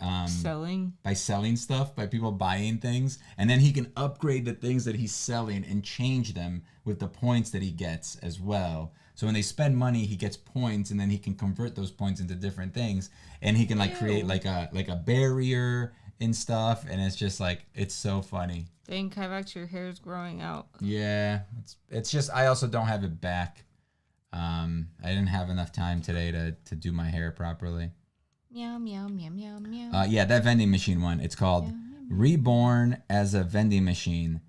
selling stuff, by people buying things, and then he can upgrade the things that he's selling and change them with the points that he gets as well. So when they spend money, he gets points, and then he can convert those points into different things, and he can like create like a barrier and stuff, and it's just like it's so funny. Dang, Kivox, your hair's growing out. Yeah, it's just I also don't have it back. I didn't have enough time today to do my hair properly. Meow, meow, meow, meow, meow. Yeah, that vending machine one. It's called Reborn as a Vending Machine.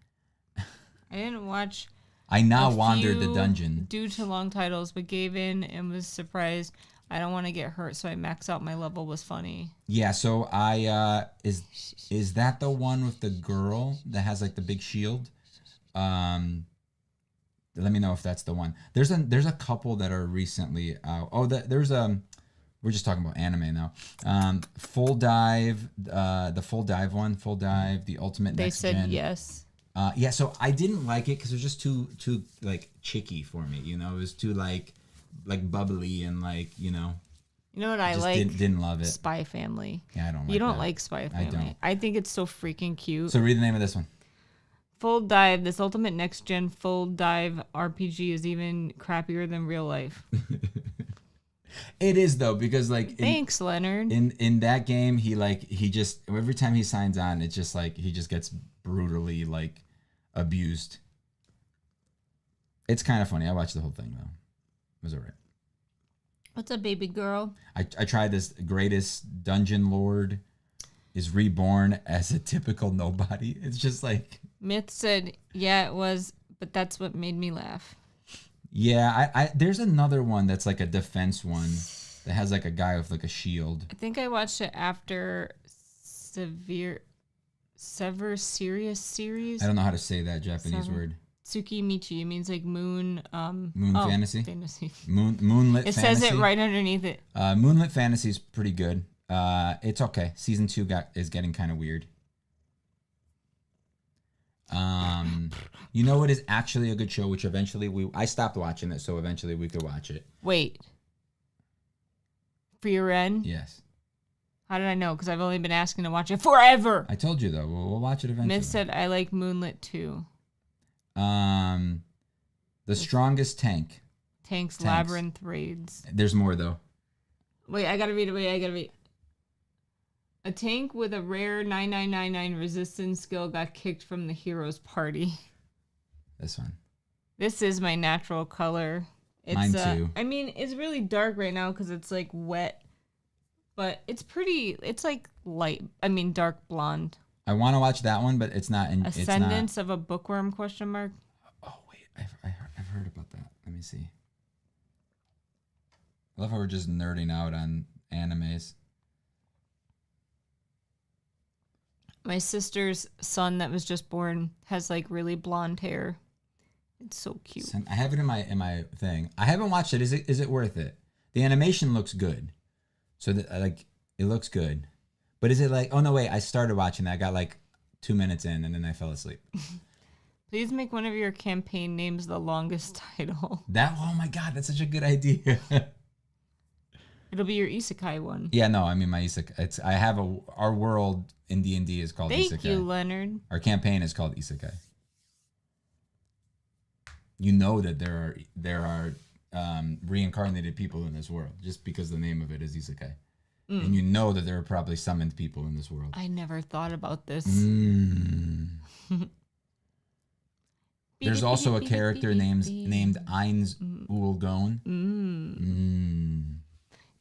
I didn't watch. I now wandered the dungeon. Due to long titles, but gave in and was surprised. I don't want to get hurt, so I max out my level. Was funny. Yeah, so I is that the one with the girl that has like the big shield? Let me know if that's the one. There's a couple that are recently out. Oh, there's we're just talking about anime now. Full Dive, the Full Dive one, Full Dive, the Ultimate They Next said Gen. yes. Yeah, so I didn't like it because it was just too like chicky for me. You know, it was too like bubbly and like You know what I just like? Didn't love it. Spy Family. Yeah, I don't. Like You don't that. like Spy Family. don't. I think it's so freaking cute. So read the name of this one. Full Dive, this Ultimate Next Gen Full Dive RPG is even crappier than real life. It is though because like Thanks, Leonard. in that game he just every time he signs on it's just like he just gets brutally like abused. It's kind of funny. I watched the whole thing though. It was alright. What's up, baby girl? I tried this. Greatest Dungeon Lord is reborn as a typical nobody. It's just like Myth said, yeah, it was, but that's what made me laugh. yeah. I there's another one that's like a defense one that has like a guy with like a shield. I think I watched it after Sever Serious series. I don't know how to say that Japanese Sever. word. Tsukimichi. It means like moon. Fantasy. Fantasy. Moonlit It Fantasy. says it right underneath it. Moonlit Fantasy is pretty good. It's okay. Season 2 is getting kind of weird. You know what is actually a good show, which eventually I stopped watching it, so eventually we could watch it. Wait. For your end? Yes. How did I know? Because I've only been asking to watch it forever. I told you though. We'll watch it eventually. Myth said I like Moonlit too. The Strongest Tank. Tanks, Tanks. Labyrinth raids. There's more though. Wait, I gotta read it. A tank with a rare 9999 resistance skill got kicked from the hero's party. This one. This is my natural color. It's, Mine too. I mean, it's really dark right now because it's like wet, but it's pretty. It's like light. I mean, dark blonde. I want to watch that one, but it's not. Ascendance of a bookworm? Question mark. Oh wait, I've heard about that. Let me see. I love how we're just nerding out on animes. My sister's son that was just born has like really blonde hair. It's so cute. I have it in my thing. I haven't watched it. Is it worth it? The animation looks good, so like it looks good. But is it like? Oh no, wait! I started watching that. I got like 2 minutes in, and then I fell asleep. Please make one of your campaign names the longest title. Oh my god, that's such a good idea. It'll be your isekai one. Yeah, no, I mean my isekai. I have our world in D&D is called isekai. Thank you, Leonard. Our campaign is called isekai. You know that there are reincarnated people in this world just because the name of it is isekai. And you know that there are probably summoned people in this world. I never thought about this. There's also a character named Ainz Ulgon.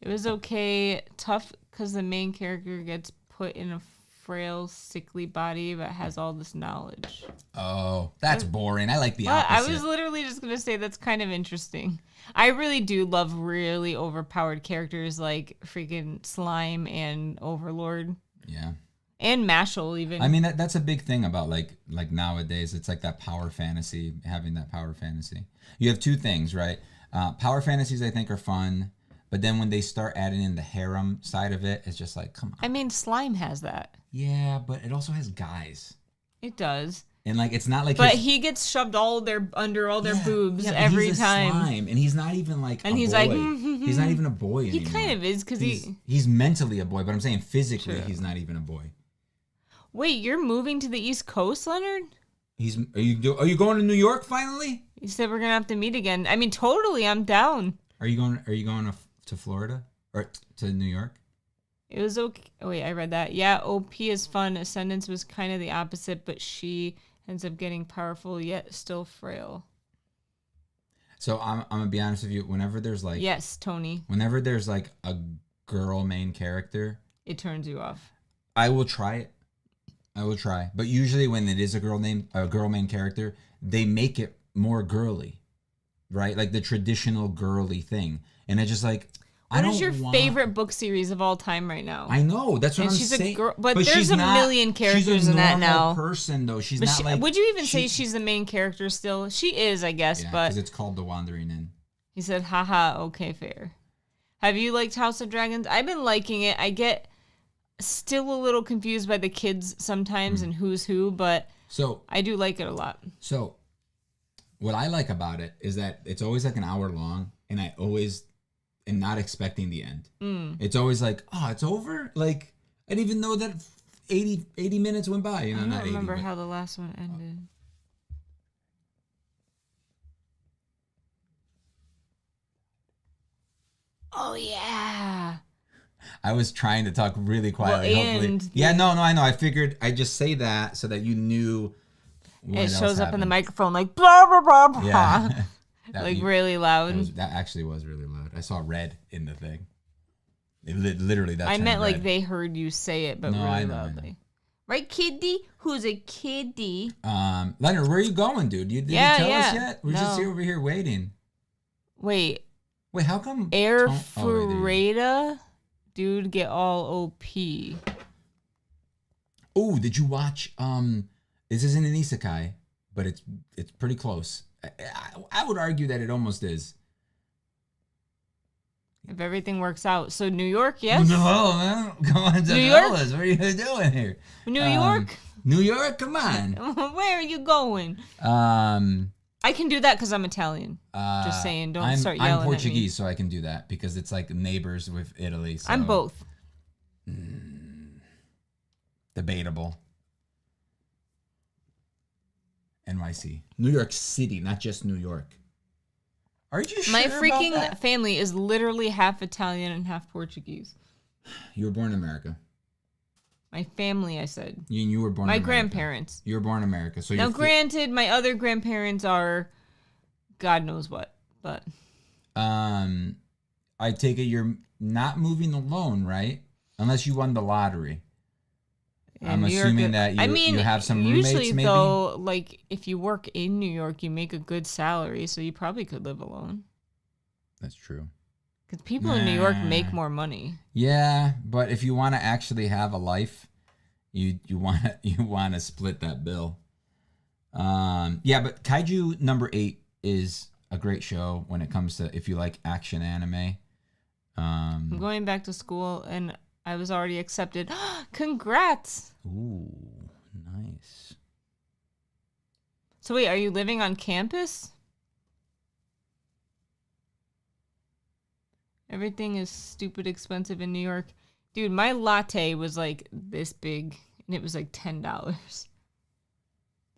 It was okay. Tough because the main character gets put in a frail, sickly body but has all this knowledge. Oh, that's boring. I like the Well, opposite. I was literally just going to say that's kind of interesting. I really do love really overpowered characters like freaking Slime and Overlord. Yeah. And Mashal even. I mean, that's a big thing about like nowadays. It's like that power fantasy, having that power fantasy. You have two things, right? Power fantasies, I think, are fun. But then when they start adding in the harem side of it, it's just like, come on. I mean, Slime has that. Yeah, but it also has guys. It does. And like, it's not like. But he gets shoved under all their boobs every he's a time. Slime, and he's not even like. And a he's boy. like. He's not even a boy anymore. He kind of is because he's mentally a boy, but I'm saying physically True. he's not even a boy. Wait, you're moving to the East Coast, Leonard? Are you going to New York finally? You said we're gonna have to meet again. I mean, totally, I'm down. Are you going to Florida or to New York? It was okay. Oh, wait, I read that. Yeah, OP is fun. Ascendance was kind of the opposite, but she ends up getting powerful yet still frail. So I'm gonna be honest with you. Whenever there's like Yes, Tony. Whenever there's like a girl main character, It turns you off. I will try it. I will try. But usually when it is a girl main character, they make it more girly, right? Like the traditional girly thing. And it's just like, What is your favorite book series of all time right now? I know. That's what and I'm she's saying. A girl, but there's a million characters in that now. She's a normal person, though. She's but not like... Would you even say she's the main character still? She is, I guess, yeah, but... because it's called The Wandering Inn. He said, haha, okay, fair. Have you liked House of Dragons? I've been liking it. I get still a little confused by the kids sometimes and who's who, but I do like it a lot. So what I like about it is that it's always like an hour long, and I always am not expecting the end. It's always like, oh, it's over? Like, I didn't even know that 80 minutes went by. You know, I don't remember 80, how the last one ended. Oh, yeah. I was trying to talk really quietly. Well, hopefully. Yeah, no, I know. I figured I'd just say that so that you knew what it else shows up in happened. the microphone like blah, blah, blah, blah. Yeah. Like really loud. That actually was really loud. I saw red in the thing. It literally, that I meant red. like they heard you say it, but No, really I know. loudly. Right, kiddie? Who's a kiddie? Leonard, where are you going, dude? Did you tell us yet? We're just here over here waiting. Wait, how come? Air Ferreira? Dude, get all OP. Oh, did you watch? This isn't an isekai, but it's pretty close. I would argue that it almost is. If everything works out. So New York, yes? No, man. Come on, New York? What are you doing here? New York? New York? Come on. Where are you going? I can do that because I'm Italian. Just saying, don't start yelling at me. I'm Portuguese, so I can do that because it's like neighbors with Italy. So. I'm both. Debatable. NYC. New York City, not just New York. Are you sure My about freaking that? family is literally half Italian and half Portuguese. You were born in America. My family, I said. You were born my in America. grandparents. You were born in America. So now, granted, my other grandparents are God knows what, but... I take it you're not moving alone, right? Unless you won the lottery. I'm assuming that you have some roommates, usually, maybe? though, like, if you work in New York, you make a good salary, so you probably could live alone. That's true. Because people in New York make more money. Yeah, but if you want to actually have a life, you want to split that bill. Yeah, but Kaiju number 8 is a great show when it comes to if you like action anime. I'm going back to school, and I was already accepted. Congrats! Ooh, nice. So wait, are you living on campus? Everything is stupid expensive in New York. Dude, my latte was like this big, and it was like $10.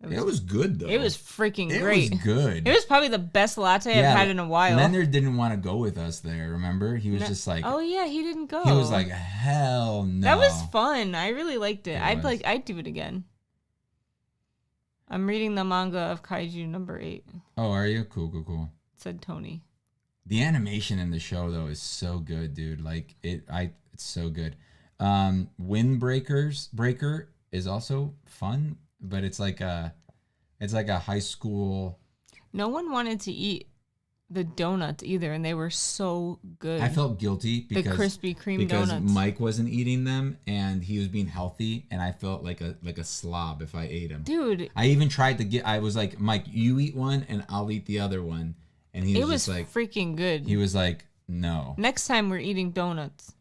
It was good, though. It was freaking great. It was good. It was probably the best latte I've had in a while. Leonard didn't want to go with us there, remember? He was just like... Oh, yeah, he didn't go. He was like, hell no. That was fun. I really liked it. I'd do it again. I'm reading the manga of Kaiju number 8. Oh, are you? Cool. Said Tony. The animation in the show, though, is so good, dude. Like, it's so good. Breaker is also fun, but it's like a high school. No one wanted to eat the donuts either, and they were so good. I felt guilty because the Krispy Kreme donuts. Mike wasn't eating them, and he was being healthy, and I felt like a slob if I ate them. Dude, I even tried to I was like, Mike, you eat one, and I'll eat the other one, and he was just like, freaking good. He was like, no. Next time we're eating donuts.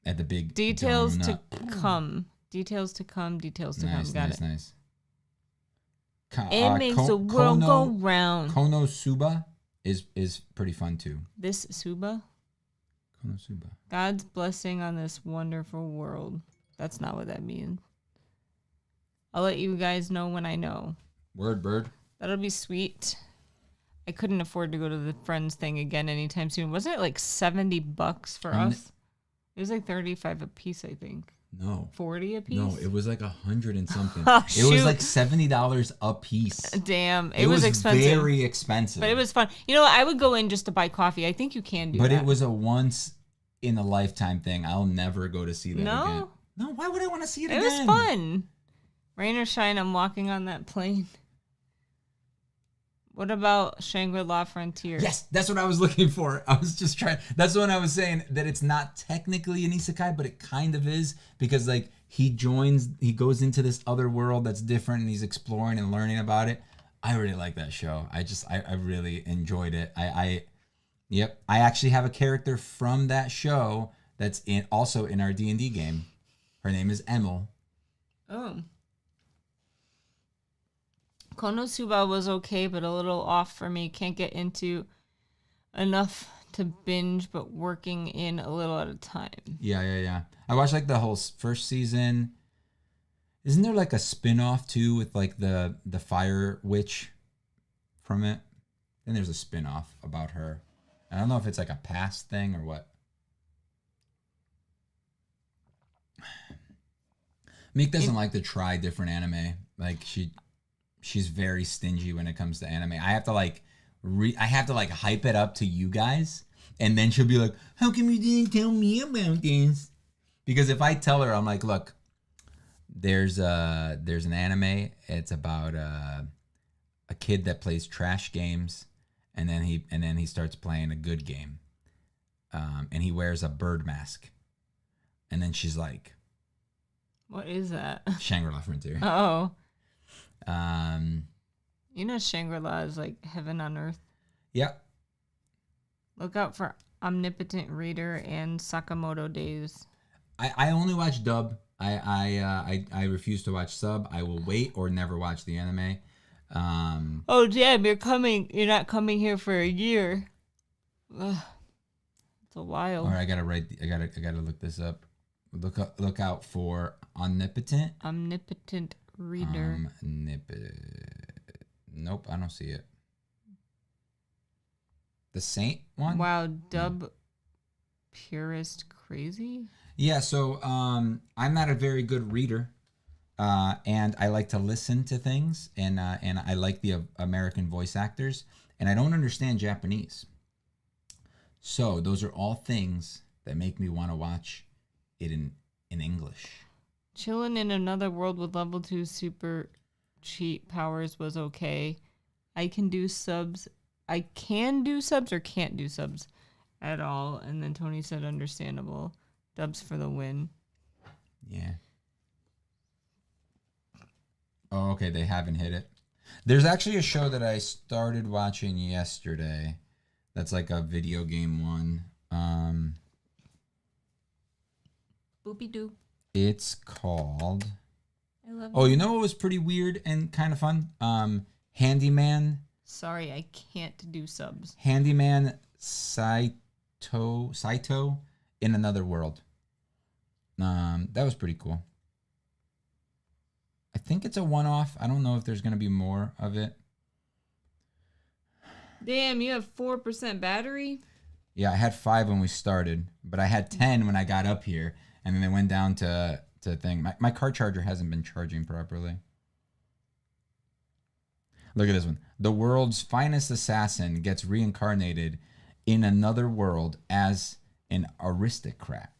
At the big details donut. to come. Details to come. Details to come. Got it. Nice. It makes the world go round. Konosuba is pretty fun too. This Suba? Konosuba. God's blessing on this wonderful world. That's not what that means. I'll let you guys know when I know. Word, bird. That'll be sweet. I couldn't afford to go to the Friends thing again anytime soon. Wasn't it like $70 for us? It was like 35 a piece, I think. No. 40 a piece? No, it was like 100 and something. Oh, it was shoot. like $70 a piece. Damn. It was expensive. very expensive. But it was fun. You know what? I would go in just to buy coffee. I think you can do that. But it was a once in a lifetime thing. I'll never go to see that again. No, why would I want to see it again? It was fun. Rain or shine, I'm walking on that plane. What about Shangri-La Frontier? Yes, that's what I was looking for. I was just trying. That's when I was saying that it's not technically an isekai, but it kind of is, because like he goes into this other world that's different, and he's exploring and learning about it. I really like that show. I really enjoyed it. Yep. I actually have a character from that show that's also in our D&D game. Her name is Emil. Oh. Konosuba was okay, but a little off for me. Can't get into enough to binge, but working in a little at a time. Yeah. I watched like the whole first season. Isn't there like a spin-off too with like the fire witch from it? Then there's a spin-off about her. I don't know if it's like a past thing or what. Meek doesn't like to try different anime. Like she's very stingy when it comes to anime. I have to like hype it up to you guys, and then she'll be like, "How come you didn't tell me about this?" Because if I tell her, I'm like, "Look, there's an anime. It's about a kid that plays trash games, and then he starts playing a good game, and he wears a bird mask." And then she's like, "What is that?" Shangri-La Frontier. Oh. You know Shangri-La is like heaven on earth. Yeah. Look out for Omnipotent Reader and Sakamoto Days. I only watch dub. I refuse to watch sub. I will wait or never watch the anime. Oh damn, you're not coming here for a year. Ugh. It's a while. All right, I gotta look this up. Look out for Omnipotent Reader. Nope, I don't see it. The Saint one? Wow, dub purist crazy? Yeah, so I'm not a very good reader. And I like to listen to things, and I like the American voice actors, and I don't understand Japanese. So those are all things that make me want to watch it in English. Chilling in another world with level 2 super cheat powers was okay. I can do subs or can't do subs at all. And then Tony said understandable. Dubs for the win. Yeah. Oh, okay. They haven't hit it. There's actually a show that I started watching yesterday. That's like a video game one. Boopy doo. It's called. I love Oh, you know what was pretty weird and kind of fun? Handyman. Sorry, I can't do subs. Handyman Saito in Another World. That was pretty cool. I think it's a one-off. I don't know if there's going to be more of it. Damn, you have 4% battery? Yeah, I had 5 when we started, but I had 10 when I got up here, and then it went down to thing. My car charger hasn't been charging properly. Look at this one. The world's finest assassin gets reincarnated in another world as an aristocrat.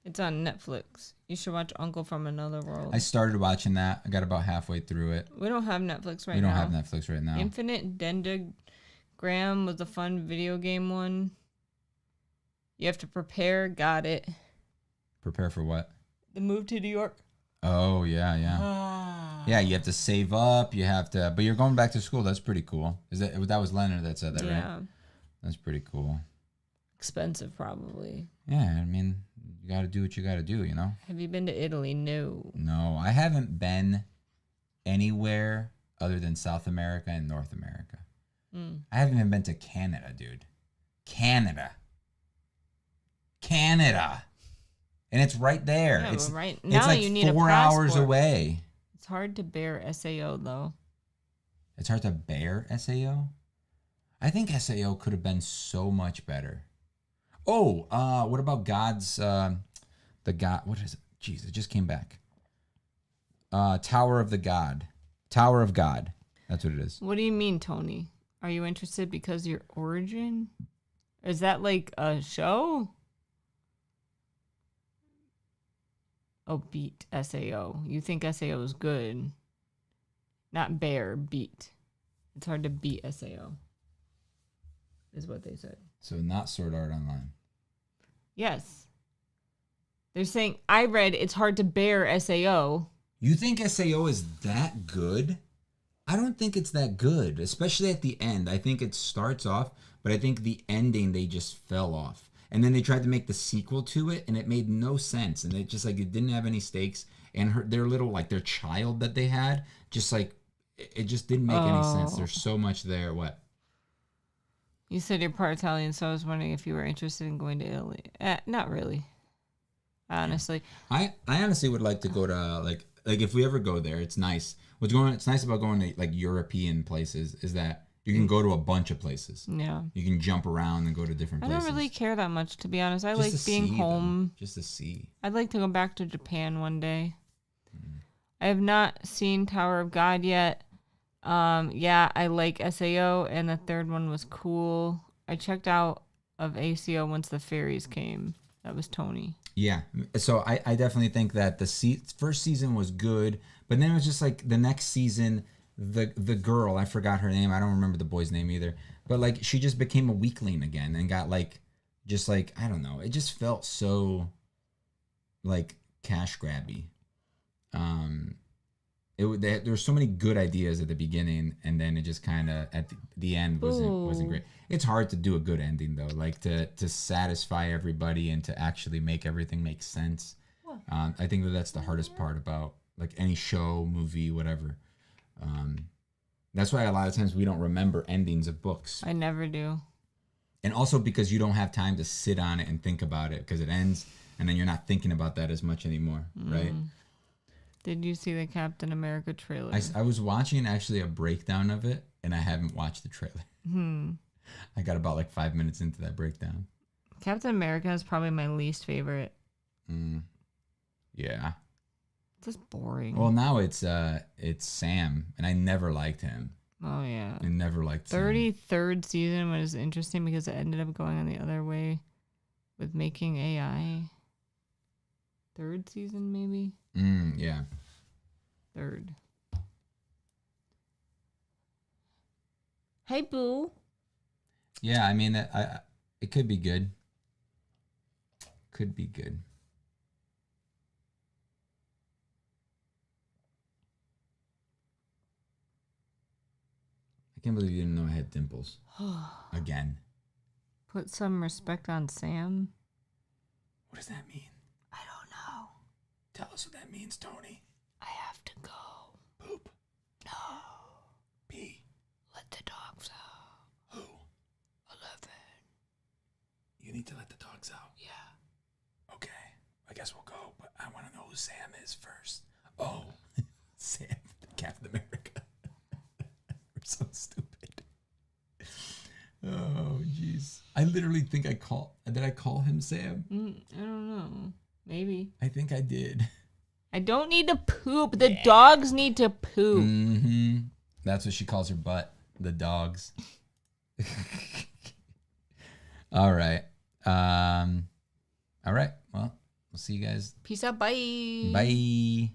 It's on Netflix. You should watch Uncle from Another World. I started watching that. I got about halfway through it. We don't have Netflix right now. We don't have Netflix right now. Infinite Dendagram was a fun video game one. You have to prepare. Got it. Prepare for what? The move to New York. Oh, yeah. Yeah, you have to save up. You have to, but you're going back to school. That's pretty cool. That was Leonard that said that, right? Yeah. That's pretty cool. Expensive, probably. Yeah, I mean, you got to do what you got to do, you know? Have you been to Italy? No. No, I haven't been anywhere other than South America and North America. I haven't even been to Canada, dude. Canada. And it's right there. Yeah, it's right now it's like you need 4 a hours passport. away. It's hard to bear SAO, though. It's hard to bear SAO? I think SAO could have been so much better. Oh, what about God's the God? What is it? Jeez, it just came back. Tower of the God. Tower of God. That's what it is. What do you mean, Tony? Are you interested because your origin? Is that like a show? Oh, beat SAO. You think SAO is good? Not bear, beat. It's hard to beat SAO. Is what they said. So not Sword Art Online. Yes. They're saying I read it's hard to bear SAO. You think SAO is that good? I don't think it's that good, especially at the end. I think it starts off, but I think the ending they just fell off. And then they tried to make the sequel to it, and it made no sense. And it just like it didn't have any stakes. And their little like their child that they had, just like it just didn't make any sense. There's so much there. What? You said you're part Italian, so I was wondering if you were interested in going to Italy. Not really. Honestly. I honestly would like to go to like if we ever go there, it's nice. It's nice about going to like European places is that you can go to a bunch of places. Yeah. You can jump around and go to different places. I don't really care that much, to be honest. I Just like to being see home. them. Just to see. I'd like to go back to Japan one day. I have not seen Tower of God yet. Yeah, I like SAO, and the third one was cool. I checked out of ACO once the fairies came. That was Tony. Yeah, so I definitely think that the first season was good, but then it was just like the next season, the girl, I forgot her name, I don't remember the boy's name either, but like she just became a weakling again and got like, just like, I don't know, it just felt so like cash grabby. There were so many good ideas at the beginning, and then it just kind of at the end wasn't great. It's hard to do a good ending though, like to satisfy everybody and to actually make everything make sense. I think that's the hardest part about like any show, movie, whatever. That's why a lot of times we don't remember endings of books. I never do. And also because you don't have time to sit on it and think about it because it ends, and then you're not thinking about that as much anymore, right? Did you see the Captain America trailer? I was watching actually a breakdown of it, and I haven't watched the trailer. I got about like 5 minutes into that breakdown. Captain America is probably my least favorite. Yeah. It's just boring. Well, now it's Sam, and I never liked him. Oh, yeah. I never liked Sam. 33rd season was interesting because it ended up going on the other way with making AI. Third season, maybe? Yeah. Third. Hey, boo. Yeah, I mean, it could be good. Could be good. I can't believe you didn't know I had dimples. Again. Put some respect on Sam. What does that mean? I don't know. Tell us what that means, Tony. I have to go. Poop. No. Pee. Let the dogs out. Who? 11. You need to let the dogs out. Yeah. Okay. I guess we'll go, but I want to know who Sam is first. Oh, Sam, Captain America. We're so stupid. Oh, jeez. I literally think did I call him Sam? I don't know. Maybe. I think I did. I don't need to poop. The dogs need to poop. Mm-hmm. That's what she calls her butt. The dogs. All right. All right. Well, we'll see you guys. Peace out. Bye. Bye.